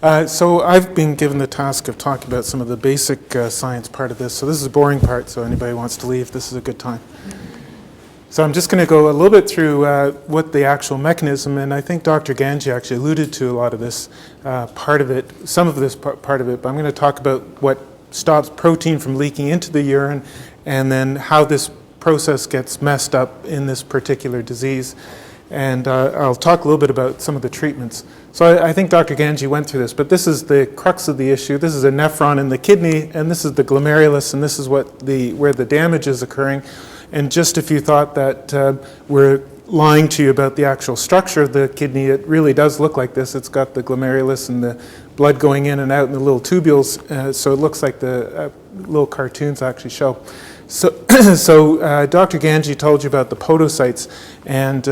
So I've been given the task of talking about some of the basic science part of this. So this is the boring part, so anybody who wants to leave, this is a good time. So I'm just going to go a little bit through what the actual mechanism, and I think Dr. Gangji actually alluded to a lot of this part of it, some of this part of it, but I'm going to talk about what stops protein from leaking into the urine and then how this process gets messed up in this particular disease. And I'll talk a little bit about some of the treatments. So I think Dr. Gangji went through this, but this is the crux of the issue. This is a nephron in the kidney, and this is the glomerulus, and this is what where the damage is occurring. And just if you thought that we're lying to you about the actual structure of the kidney, it really does look like this. It's got the glomerulus and the blood going in and out in the little tubules, so it looks like the little cartoons actually show. So, Dr. Gangji told you about the podocytes, and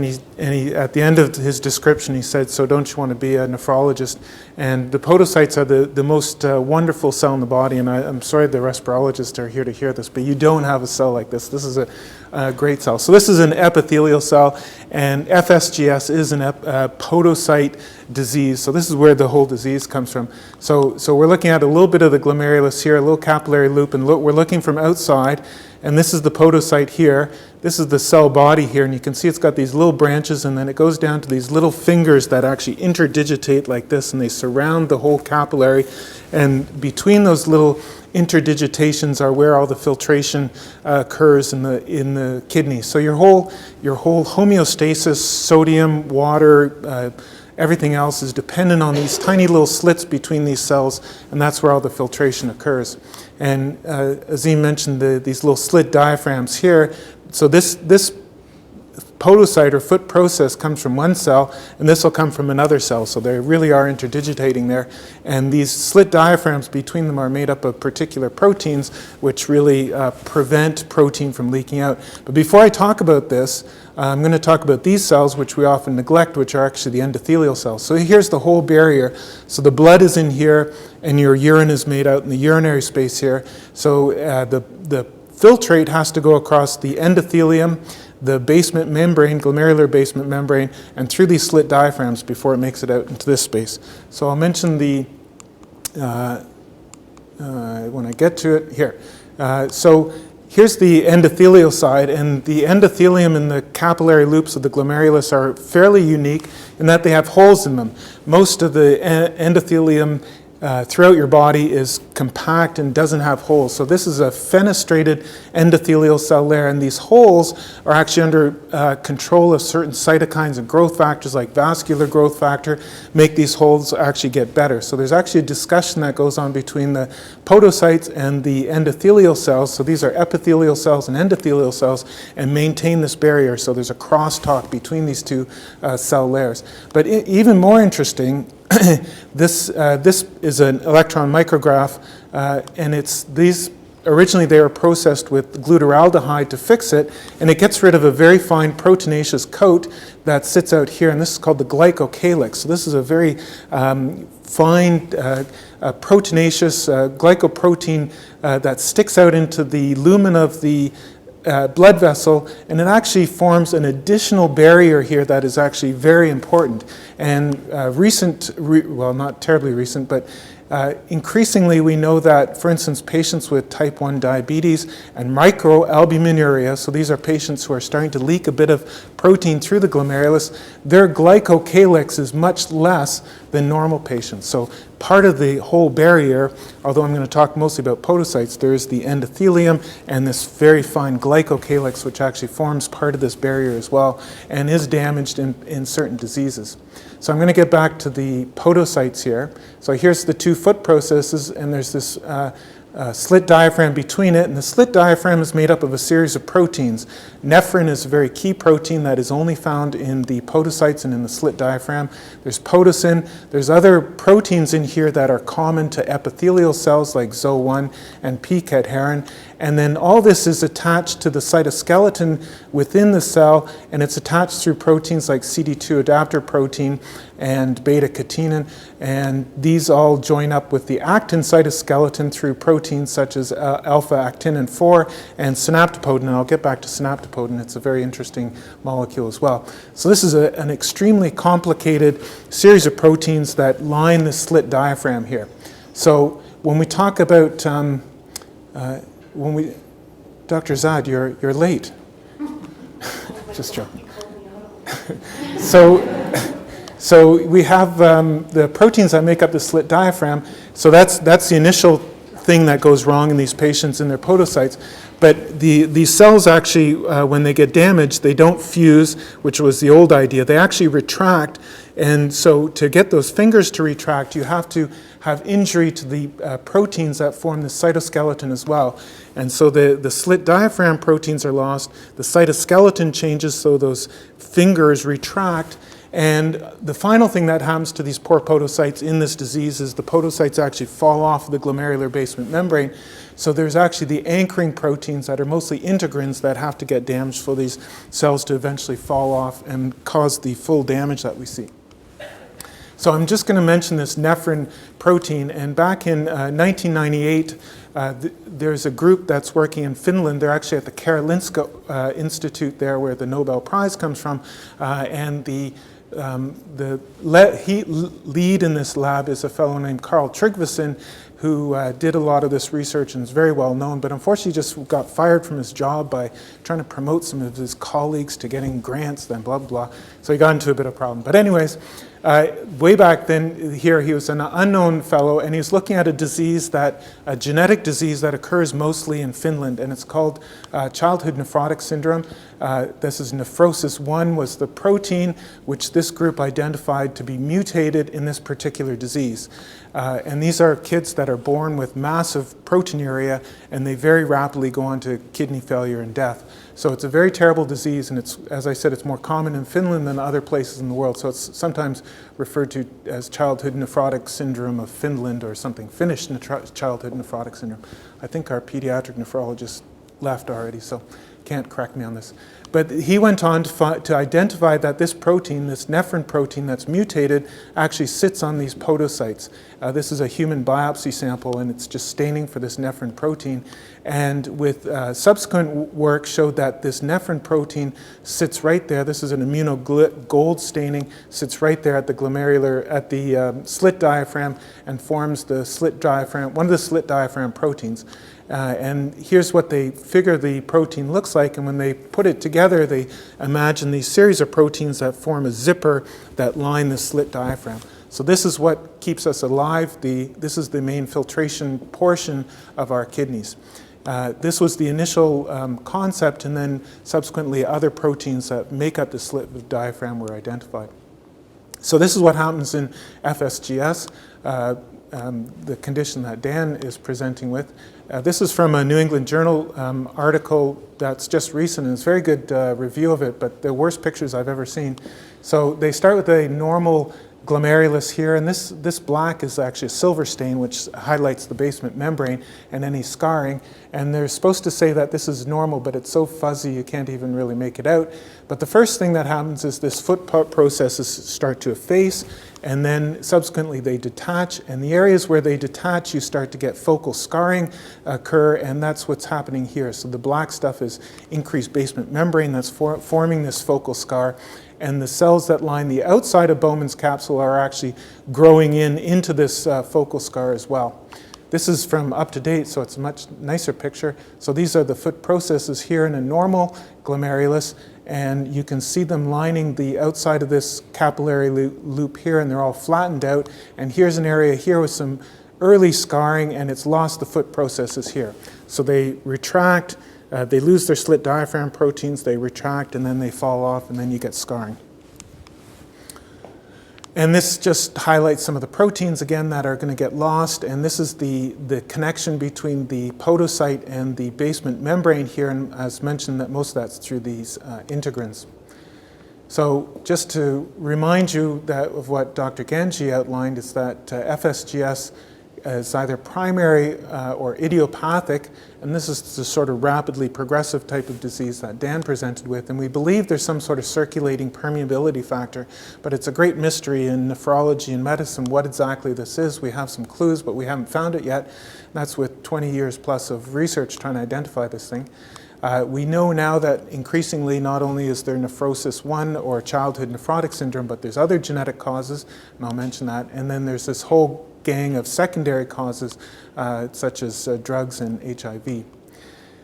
he at the end of his description he said, "So don't you want to be a nephrologist?" And the podocytes are the most wonderful cell in the body, and I'm sorry the respirologists are here to hear this, but you don't have a cell like this. This is a great cell. So this is an epithelial cell, and FSGS is a podocyte disease. So this is where the whole disease comes from. So we're looking at a little bit of the glomerulus here, a little capillary loop, and we're looking from outside, and this is the podocyte here. This is the cell body here, and you can see it's got these little branches, and then it goes down to these little fingers that actually interdigitate like this, and they surround the whole capillary, and between those little interdigitations are where all the filtration occurs in the kidney. So your whole homeostasis, sodium, water, everything else is dependent on these tiny little slits between these cells, and that's where all the filtration occurs. And Azim mentioned these little slit diaphragms here. So this podocyte or foot process comes from one cell, and this will come from another cell. So they really are interdigitating there. And these slit diaphragms between them are made up of particular proteins, which really prevent protein from leaking out. But before I talk about this, I'm going to talk about these cells, which we often neglect, which are actually the endothelial cells. So here's the whole barrier. So the blood is in here, and your urine is made out in the urinary space here. So the filtrate has to go across the endothelium, the basement membrane, glomerular basement membrane, and through these slit diaphragms before it makes it out into this space. So I'll mention the, when I get to it, here. So here's the endothelial side, and the endothelium and the capillary loops of the glomerulus are fairly unique in that they have holes in them. Most of the endothelium throughout your body is compact and doesn't have holes. So this is a fenestrated endothelial cell layer, and these holes are actually under control of certain cytokines and growth factors like vascular growth factor, make these holes actually get better. So there's actually a discussion that goes on between the podocytes and the endothelial cells. So these are epithelial cells and endothelial cells, and maintain this barrier. So there's a crosstalk between these two cell layers. But even more interesting, this is an electron micrograph, and it's these. Originally, they were processed with glutaraldehyde to fix it, and it gets rid of a very fine proteinaceous coat that sits out here, and this is called the Glycocalyx. So this is a very fine proteinaceous glycoprotein that sticks out into the lumen of the blood vessel, and it actually forms an additional barrier here that is actually very important. And well, not terribly recent, but increasingly we know that, for instance, patients with type 1 diabetes and microalbuminuria, so these are patients who are starting to leak a bit of protein through the glomerulus, their glycocalyx is much less than normal patients. So part of the whole barrier, although I'm going to talk mostly about podocytes, there is the endothelium and this very fine glycocalyx, which actually forms part of this barrier as well and is damaged in certain diseases. So I'm going to get back to the podocytes here. So here's the two foot processes, and there's this slit diaphragm between it, and the slit diaphragm is made up of a series of proteins. Nephrin is a very key protein that is only found in the podocytes and in the slit diaphragm. There's podocin. There's other proteins in here that are common to epithelial cells like ZO1 and p-cadherin. And then all this is attached to the cytoskeleton within the cell, and it's attached through proteins like CD2 adapter protein and beta-catenin, and these all join up with the actin cytoskeleton through proteins such as alpha-actinin 4 and synaptopodin, and I'll get back to synaptopodin. It's a very interesting molecule as well. So this is an extremely complicated series of proteins that line the slit diaphragm here. So when we talk about, Dr. Zad, you're late. Just joking. So we have the proteins that make up the slit diaphragm. So that's the initial thing that goes wrong in these patients in their podocytes. But these cells actually, when they get damaged, they don't fuse, which was the old idea. They actually retract. And so to get those fingers to retract, you have to have injury to the proteins that form the cytoskeleton as well. And so the slit diaphragm proteins are lost. The cytoskeleton changes, so those fingers retract. And the final thing that happens to these poor podocytes in this disease is the podocytes actually fall off the glomerular basement membrane. So there's actually the anchoring proteins that are mostly integrins that have to get damaged for these cells to eventually fall off and cause the full damage that we see. So I'm just going to mention this nephrin protein, and back in 1998, there's a group that's working in Finland. They're actually at the Karolinska Institute there, where the Nobel Prize comes from, and the lead in this lab is a fellow named Carl Tryggvason, who did a lot of this research and is very well known, but unfortunately just got fired from his job by trying to promote some of his colleagues to getting grants, then blah, blah, blah. So he got into a bit of a problem. But anyways, way back then here, he was an unknown fellow, and he was looking at a disease a genetic disease that occurs mostly in Finland, and it's called childhood nephrotic syndrome. This is nephrosis 1 was the protein which this group identified to be mutated in this particular disease. And these are kids that are born with massive proteinuria, and they very rapidly go on to kidney failure and death. So it's a very terrible disease, and it's, as I said, it's more common in Finland than other places in the world. So it's sometimes referred to as childhood nephrotic syndrome of Finland or something, Finnish childhood nephrotic syndrome. I think our pediatric nephrologist left already, so can't correct me on this. But he went on to identify that this protein, this nephrin protein that's mutated, actually sits on these podocytes. This is a human biopsy sample, and it's just staining for this nephrin protein. And with subsequent work showed that this nephrin protein sits right there. This is an immunogold staining, sits right there at the glomerular, at the slit diaphragm, and forms the slit diaphragm, one of the slit diaphragm proteins. And here's what they figure the protein looks like, and when they put it together, they imagine these series of proteins that form a zipper that line the slit diaphragm. So this is what keeps us alive. This is the main filtration portion of our kidneys. This was the initial concept, and then subsequently other proteins that make up the slit diaphragm were identified. So this is what happens in FSGS, the condition that Dan is presenting with. This is from a New England Journal article that's just recent, and it's a very good review of it, but the worst pictures I've ever seen. So they start with a normal glomerulus here, and this black is actually a silver stain, which highlights the basement membrane and any scarring. And they're supposed to say that this is normal, but it's so fuzzy you can't even really make it out. But the first thing that happens is this foot processes start to efface, and then subsequently they detach. And the areas where they detach, you start to get focal scarring occur, and that's what's happening here. So the black stuff is increased basement membrane that's forming this focal scar. And the cells that line the outside of Bowman's capsule are actually growing into this focal scar as well. This is from up to date, so it's a much nicer picture. So these are the foot processes here in a normal glomerulus, and you can see them lining the outside of this capillary loop here, and they're all flattened out. And here's an area here with some early scarring, and it's lost the foot processes here. So they retract. They lose their slit diaphragm proteins, they retract, and then they fall off, and then you get scarring. And this just highlights some of the proteins, again, that are going to get lost. And this is the connection between the podocyte and the basement membrane here. And as mentioned, that most of that's through these integrins. So just to remind you that of what Dr. Gangji outlined is that FSGS as either primary or idiopathic, and this is the sort of rapidly progressive type of disease that Dan presented with, and we believe there's some sort of circulating permeability factor, but it's a great mystery in nephrology and medicine what exactly this is. We have some clues, but we haven't found it yet. That's with 20 years plus of research trying to identify this thing. We know now that increasingly not only is there nephrosis 1 or childhood nephrotic syndrome, but there's other genetic causes, and I'll mention that, and then there's this whole gang of secondary causes such as drugs and HIV.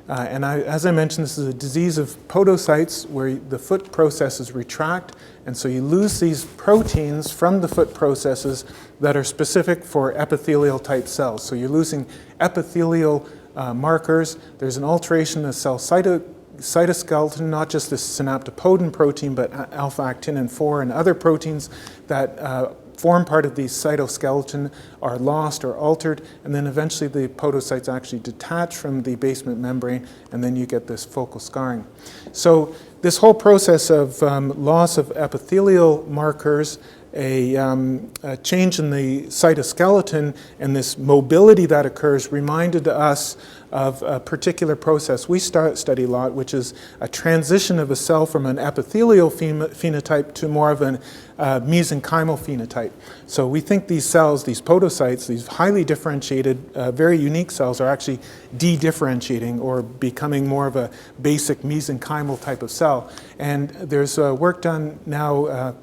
As I mentioned, this is a disease of podocytes where the foot processes retract, and so you lose these proteins from the foot processes that are specific for epithelial type cells. So you're losing epithelial markers. There's an alteration in the cell cytoskeleton, not just the synaptopodin protein, but alpha-actinin 4 and other proteins that form part of the cytoskeleton are lost or altered, and then eventually the podocytes actually detach from the basement membrane, and then you get this focal scarring. So this whole process of loss of epithelial markers, a change in the cytoskeleton, and this mobility that occurs reminded us of a particular process we study a lot, which is a transition of a cell from an epithelial phenotype to more of a mesenchymal phenotype. So we think these cells, these podocytes, these highly differentiated, very unique cells are actually de-differentiating or becoming more of a basic mesenchymal type of cell. And there's work done now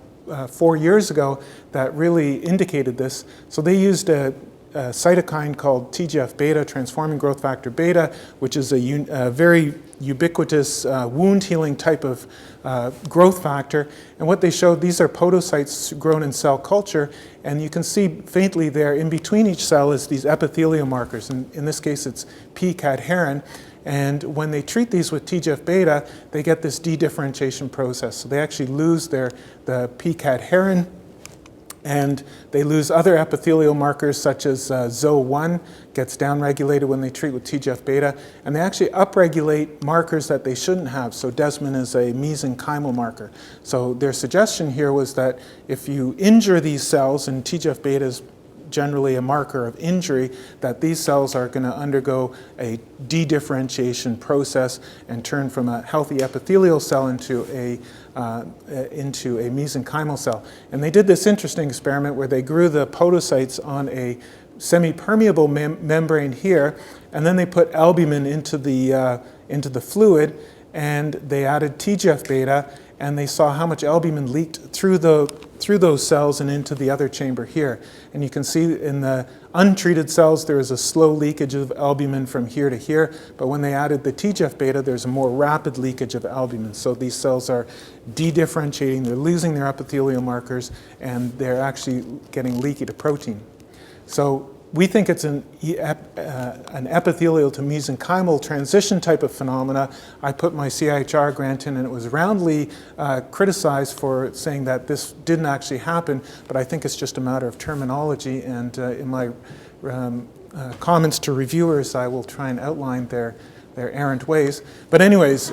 4 years ago that really indicated this. So they used a cytokine called TGF-beta, transforming growth factor beta, which is a very ubiquitous wound healing type of growth factor. And what they showed, these are podocytes grown in cell culture, and you can see faintly there in between each cell is these epithelial markers. And in this case, it's p-cadherin. And when they treat these with TGF-beta, they get this de-differentiation process. So they actually lose the p-cadherin, and they lose other epithelial markers such as ZO1 gets downregulated when they treat with TGF-beta, and they actually upregulate markers that they shouldn't have. So desmin is a mesenchymal marker. So their suggestion here was that if you injure these cells, and TGF-beta is generally a marker of injury, that these cells are going to undergo a de-differentiation process and turn from a healthy epithelial cell into a mesenchymal cell. And they did this interesting experiment where they grew the podocytes on a semi-permeable membrane here, and then they put albumin into the fluid, and they added TGF-beta, and they saw how much albumin leaked through those cells and into the other chamber here. And you can see in the untreated cells there is a slow leakage of albumin from here to here, but when they added the TGF-beta there's a more rapid leakage of albumin. So these cells are de-differentiating, they're losing their epithelial markers, and they're actually getting leaky to protein. So we think it's an epithelial to mesenchymal transition type of phenomena. I put my CIHR grant in, and it was roundly criticized for saying that this didn't actually happen, but I think it's just a matter of terminology, and in my comments to reviewers I will try and outline their errant ways. But anyways,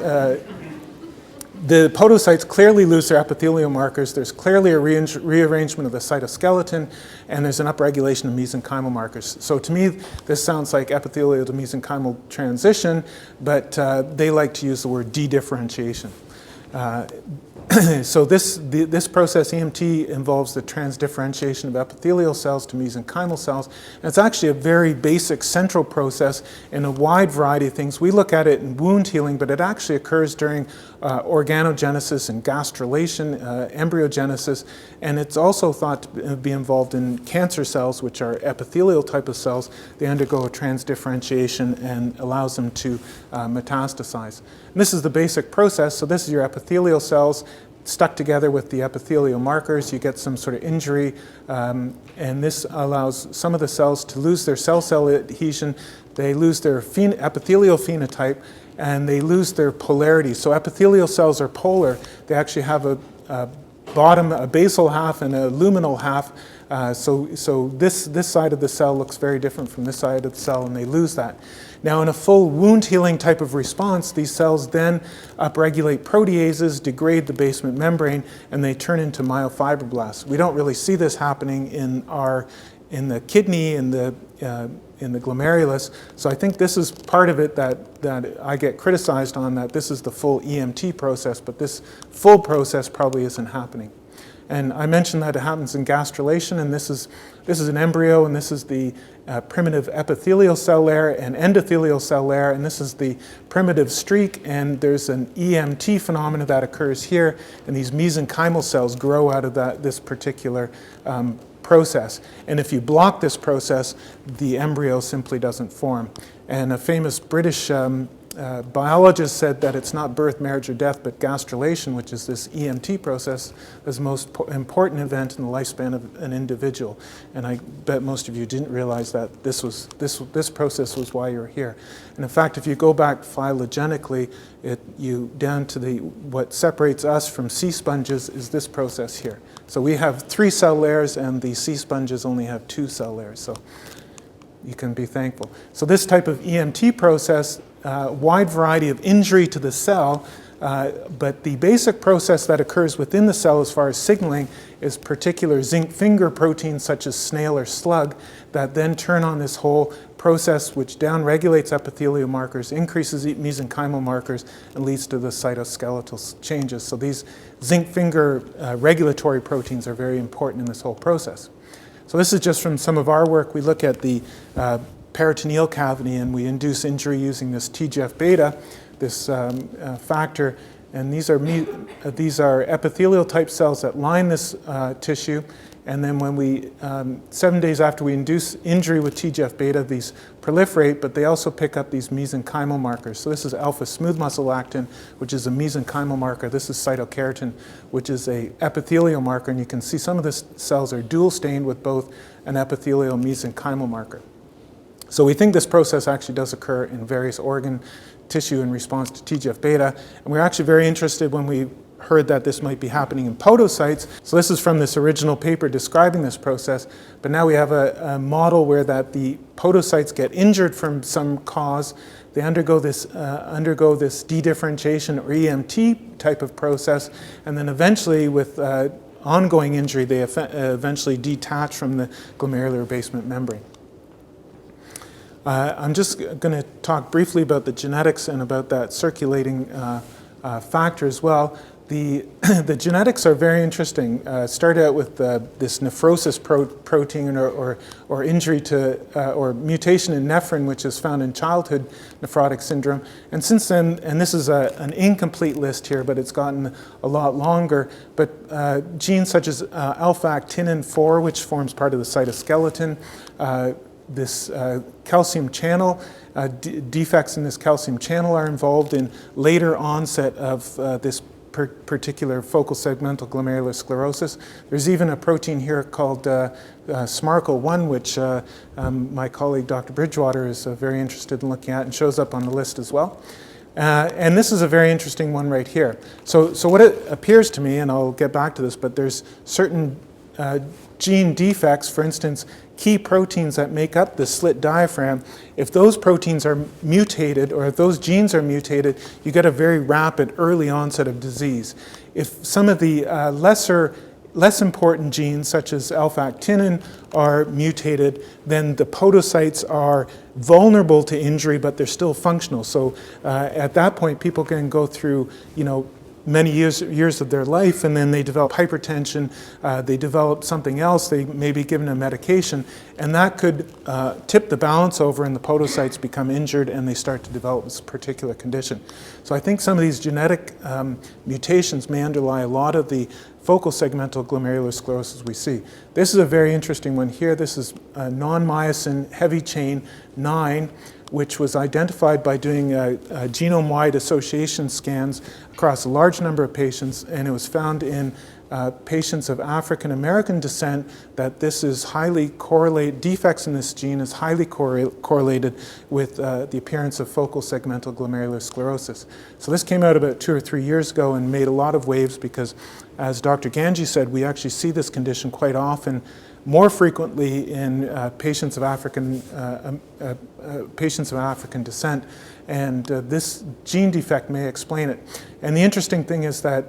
the podocytes clearly lose their epithelial markers. There's clearly a rearrangement of the cytoskeleton, and there's an upregulation of mesenchymal markers. So to me, this sounds like epithelial to mesenchymal transition, but they like to use the word de-differentiation. So this process, EMT, involves the transdifferentiation of epithelial cells to mesenchymal cells. And it's actually a very basic central process in a wide variety of things. We look at it in wound healing, but it actually occurs during organogenesis and gastrulation, embryogenesis, and it's also thought to be involved in cancer cells, which are epithelial type of cells. They undergo a transdifferentiation and allows them to metastasize. And this is the basic process. So this is your epithelial cells stuck together with the epithelial markers. You get some sort of injury, and this allows some of the cells to lose their cell-cell adhesion. They lose their epithelial phenotype, and they lose their polarity. So epithelial cells are polar. They actually have a basal half and a luminal half. So this side of the cell looks very different from this side of the cell, and they lose that. Now, in a full wound healing type of response, these cells then upregulate proteases, degrade the basement membrane, and they turn into myofibroblasts. We don't really see this happening in our kidney, in the glomerulus. So I think this is part of it that I get criticized on, that this is the full EMT process, but this full process probably isn't happening. And I mentioned that it happens in gastrulation, and this is an embryo, and this is the primitive epithelial cell layer and endothelial cell layer, and this is the primitive streak, and there's an EMT phenomena that occurs here, and these mesenchymal cells grow out of this particular process. And if you block this process, the embryo simply doesn't form. And a famous British biologist said that it's not birth, marriage, or death, but gastrulation, which is this EMT process, is the most important event in the lifespan of an individual. And I bet most of you didn't realize that this process was why you're here. And in fact, if you go back phylogenetically, down to what separates us from sea sponges is this process here. So we have 3 cell layers, and the sea sponges only have 2 cell layers. So you can be thankful. So this type of EMT process, wide variety of injury to the cell, but the basic process that occurs within the cell as far as signaling is particular zinc finger proteins such as snail or slug that then turn on this whole process which downregulates epithelial markers, increases mesenchymal markers, and leads to the cytoskeletal changes. So these zinc finger regulatory proteins are very important in this whole process. So this is just from some of our work. We look at the peritoneal cavity, and we induce injury using this TGF-beta, this factor, and these are epithelial type cells that line this tissue. And then when we 7 days after we induce injury with TGF-beta, these proliferate, but they also pick up these mesenchymal markers. So this is alpha smooth muscle actin, which is a mesenchymal marker. This is cytokeratin, which is a epithelial marker, and you can see some of the cells are dual stained with both an epithelial and mesenchymal marker. So we think this process actually does occur in various organ tissue in response to TGF-beta. And we're actually very interested when we heard that this might be happening in podocytes. So this is from this original paper describing this process. But now we have a model where that the podocytes get injured from some cause. They undergo this dedifferentiation or EMT type of process. And then eventually with ongoing injury, they eventually detach from the glomerular basement membrane. I'm just going to talk briefly about the genetics and about that circulating factor as well. The genetics are very interesting. Started out with this nephrosis protein or injury to or mutation in nephrin, which is found in childhood nephrotic syndrome. And since then, and this is an incomplete list here, but it's gotten a lot longer. But genes such as alpha-actinin 4, which forms part of the cytoskeleton, this calcium channel, defects in this calcium channel are involved in later onset of this particular focal segmental glomerulosclerosis. There's even a protein here called SMARCL1, which my colleague Dr. Bridgewater is very interested in looking at and shows up on the list as well. And this is a very interesting one right here. So what it appears to me, and I'll get back to this, but there's certain gene defects, for instance, key proteins that make up the slit diaphragm. If those proteins are mutated, or if those genes are mutated, you get a very rapid early onset of disease. If some of the less important genes, such as alpha-actinin, are mutated, then the podocytes are vulnerable to injury, but they're still functional. So at that point, people can go through, many years of their life, and then they develop hypertension, they develop something else, they may be given a medication, and that could tip the balance over and the podocytes become injured and they start to develop this particular condition. So I think some of these genetic mutations may underlie a lot of the focal segmental glomerulosclerosis we see. This is a very interesting one here. This is non-myosin heavy chain 9, which was identified by doing genome-wide association scans across a large number of patients, and it was found in patients of African American descent that this is highly correlated, defects in this gene is highly correlated with the appearance of focal segmental glomerulosclerosis. So this came out about 2 or 3 years ago and made a lot of waves because, as Dr. Gangji said, we actually see this condition quite often, more frequently in patients of African descent, and this gene defect may explain it. And the interesting thing is that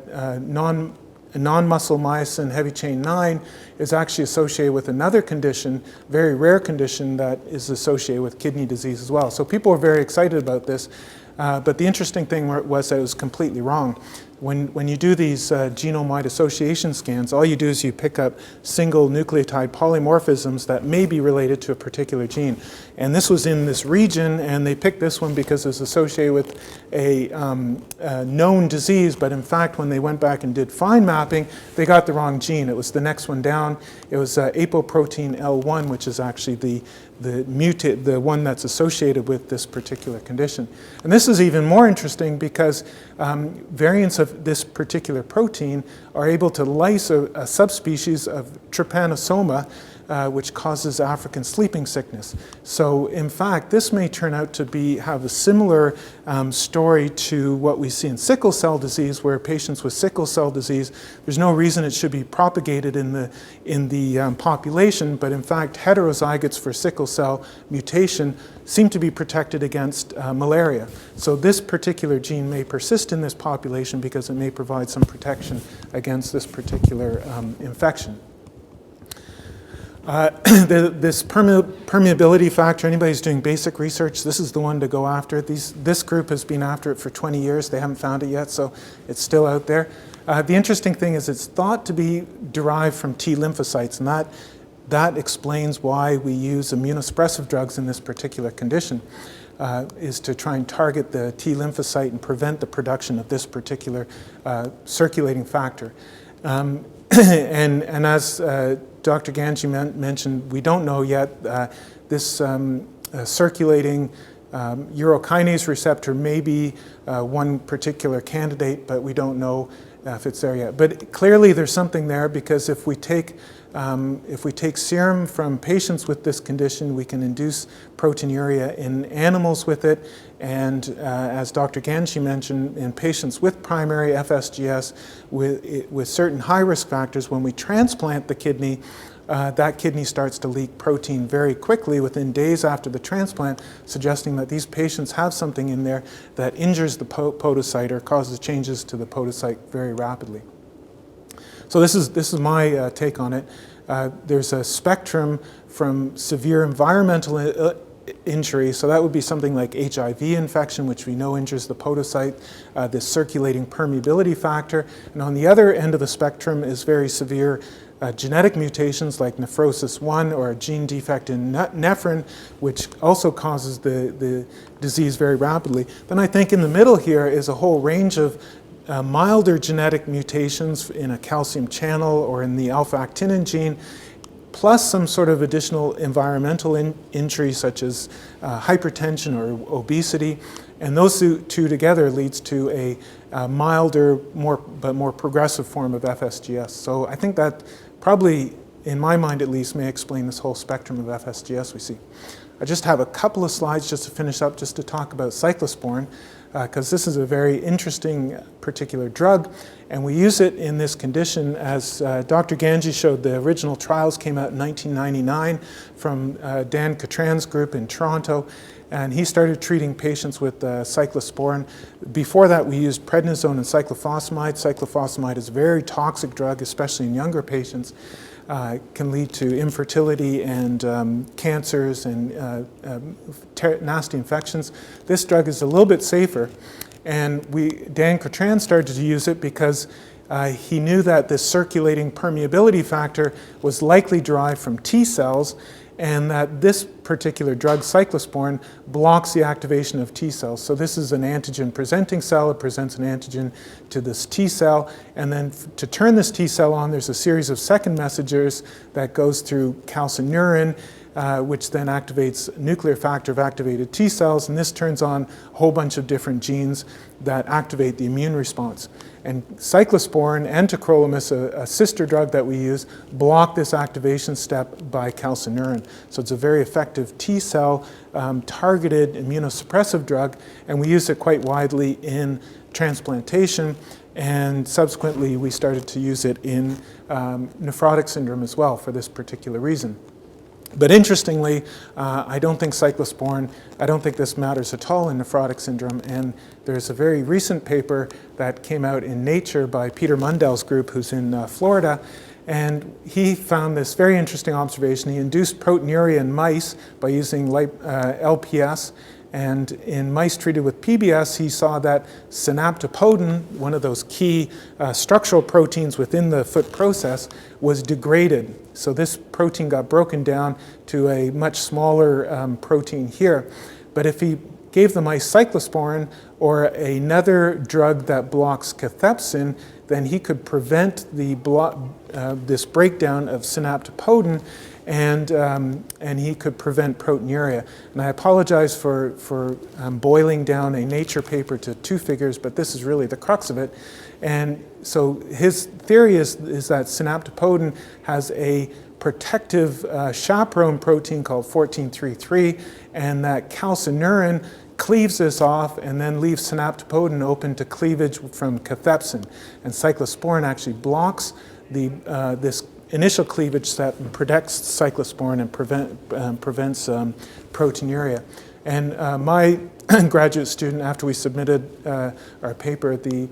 non-muscle myosin heavy chain 9 is actually associated with another condition, very rare condition that is associated with kidney disease as well. So people were very excited about this, but the interesting thing was that it was completely wrong. When you do these genome-wide association scans, all you do is you pick up single nucleotide polymorphisms that may be related to a particular gene. And this was in this region, and they picked this one because it was associated with a known disease, but in fact, when they went back and did fine mapping, they got the wrong gene. It was the next one down. It was apoprotein L1, which is actually the one that's associated with this particular condition. And this is even more interesting because variants of this particular protein are able to lyse a subspecies of trypanosoma, which causes African sleeping sickness. So in fact, this may turn out to have a similar story to what we see in sickle cell disease, where patients with sickle cell disease, there's no reason it should be propagated in the population, but in fact, heterozygotes for sickle cell mutation seem to be protected against malaria. So this particular gene may persist in this population because it may provide some protection against this particular infection. This permeability factor, anybody who's doing basic research, this is the one to go after. This group has been after it for 20 years. They haven't found it yet, so it's still out there. The interesting thing is it's thought to be derived from T lymphocytes, and that explains why we use immunosuppressive drugs in this particular condition, is to try and target the T lymphocyte and prevent the production of this particular circulating factor. And as Dr. Gangji mentioned, we don't know yet. This circulating urokinase receptor may be one particular candidate, but we don't know if it's there yet. But clearly there's something there, because if we take serum from patients with this condition, we can induce proteinuria in animals with it. And as Dr. Gangji mentioned, in patients with primary FSGS with certain high-risk factors, when we transplant the kidney, that kidney starts to leak protein very quickly within days after the transplant, suggesting that these patients have something in there that injures the podocyte or causes changes to the podocyte very rapidly. So this is my take on it. There's a spectrum from severe environmental injury, so that would be something like HIV infection, which we know injures the podocyte, this circulating permeability factor. And on the other end of the spectrum is very severe genetic mutations like nephrosis 1 or a gene defect in nephrin, which also causes the disease very rapidly. Then I think in the middle here is a whole range of milder genetic mutations in a calcium channel or in the alpha-actinin gene, plus some sort of additional environmental injury such as hypertension or obesity. And those two together leads to a milder, but more progressive form of FSGS. So I think that probably, in my mind at least, may explain this whole spectrum of FSGS we see. I just have a couple of slides just to finish up, just to talk about cyclosporine, because this is a very interesting particular drug, and we use it in this condition. As Dr. Gangji showed, the original trials came out in 1999 from Dan Catran's group in Toronto, and he started treating patients with cyclosporine. Before that, we used prednisone and cyclophosphamide. Cyclophosphamide is a very toxic drug, especially in younger patients. Can lead to infertility and cancers and nasty infections. This drug is a little bit safer, and Dan Catran started to use it because he knew that this circulating permeability factor was likely derived from T cells, and that this particular drug, cyclosporine, blocks the activation of T cells. So this is an antigen-presenting cell. It presents an antigen to this T cell, and then to turn this T cell on, there's a series of second messengers that goes through calcineurin, which then activates nuclear factor of activated T cells, and this turns on a whole bunch of different genes that activate the immune response. And cyclosporine and tacrolimus, a sister drug that we use, block this activation step by calcineurin. So it's a very effective T cell targeted immunosuppressive drug, and we use it quite widely in transplantation, and subsequently we started to use it in nephrotic syndrome as well for this particular reason. But interestingly, I don't think cyclosporine, I don't think this matters at all in nephrotic syndrome. And there's a very recent paper that came out in Nature by Peter Mundell's group, who's in Florida. And he found this very interesting observation. He induced proteinuria in mice by using LPS. And in mice treated with PBS, he saw that synaptopodin, one of those key structural proteins within the foot process, was degraded. So this protein got broken down to a much smaller protein here. But if he gave the mice cyclosporine or another drug that blocks cathepsin, then he could prevent the this breakdown of synaptopodin, and he could prevent proteinuria. And I apologize for boiling down a Nature paper to 2 figures, but this is really the crux of it. And so his theory is that synaptopodin has a protective chaperone protein called 14-3-3, and that calcineurin cleaves this off and then leaves synaptopodin open to cleavage from cathepsin. And cyclosporine actually blocks this initial cleavage that protects cyclosporine and prevents proteinuria. And my graduate student, after we submitted our paper, the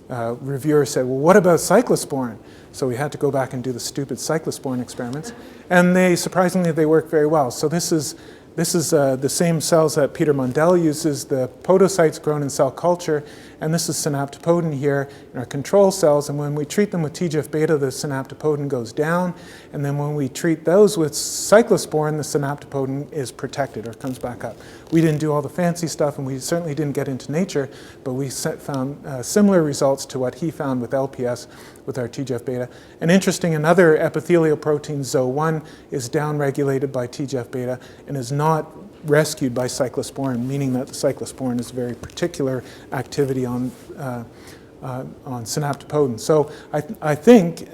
reviewer said, well, what about cyclosporine? So we had to go back and do the stupid cyclosporine experiments. And surprisingly, they work very well. So this is the same cells that Peter Mundell uses, the podocytes grown in cell culture, and this is synaptopodin here in our control cells. And when we treat them with TGF-beta, the synaptopodin goes down. And then when we treat those with cyclosporine, the synaptopodin is protected or comes back up. We didn't do all the fancy stuff, and we certainly didn't get into Nature, but we found similar results to what he found with LPS with our TGF-beta. And interesting, another epithelial protein, ZO1, is downregulated by TGF-beta and is not rescued by cyclosporine, meaning that the cyclosporine is a very particular activity on synaptopodin. So I think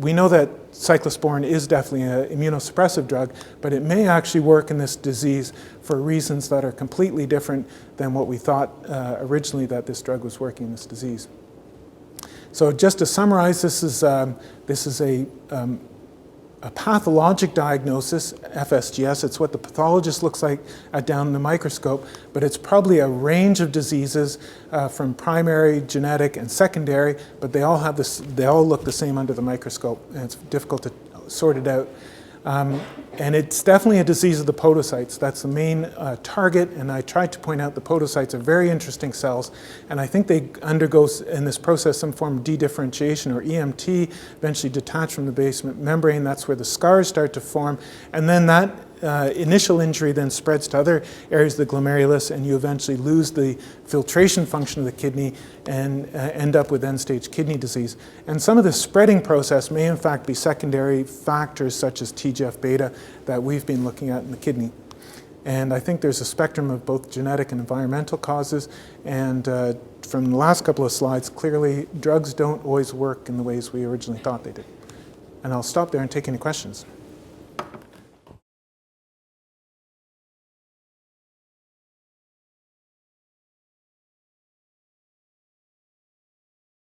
we know that cyclosporine is definitely an immunosuppressive drug, but it may actually work in this disease for reasons that are completely different than what we thought originally that this drug was working in this disease. So just to summarize, this is a pathologic diagnosis, FSGS. It's what the pathologist looks like down in the microscope, but it's probably a range of diseases from primary, genetic, and secondary, but they all look the same under the microscope, and it's difficult to sort it out. And it's definitely a disease of the podocytes. That's the main target, and I tried to point out the podocytes are very interesting cells, and I think they undergo in this process some form of dedifferentiation, or EMT, eventually detach from the basement membrane. That's where the scars start to form, and then that initial injury then spreads to other areas of the glomerulus, and you eventually lose the filtration function of the kidney and end up with end-stage kidney disease. And some of the spreading process may in fact be secondary factors such as TGF-beta that we've been looking at in the kidney. And I think there's a spectrum of both genetic and environmental causes, and from the last couple of slides, clearly drugs don't always work in the ways we originally thought they did. And I'll stop there and take any questions.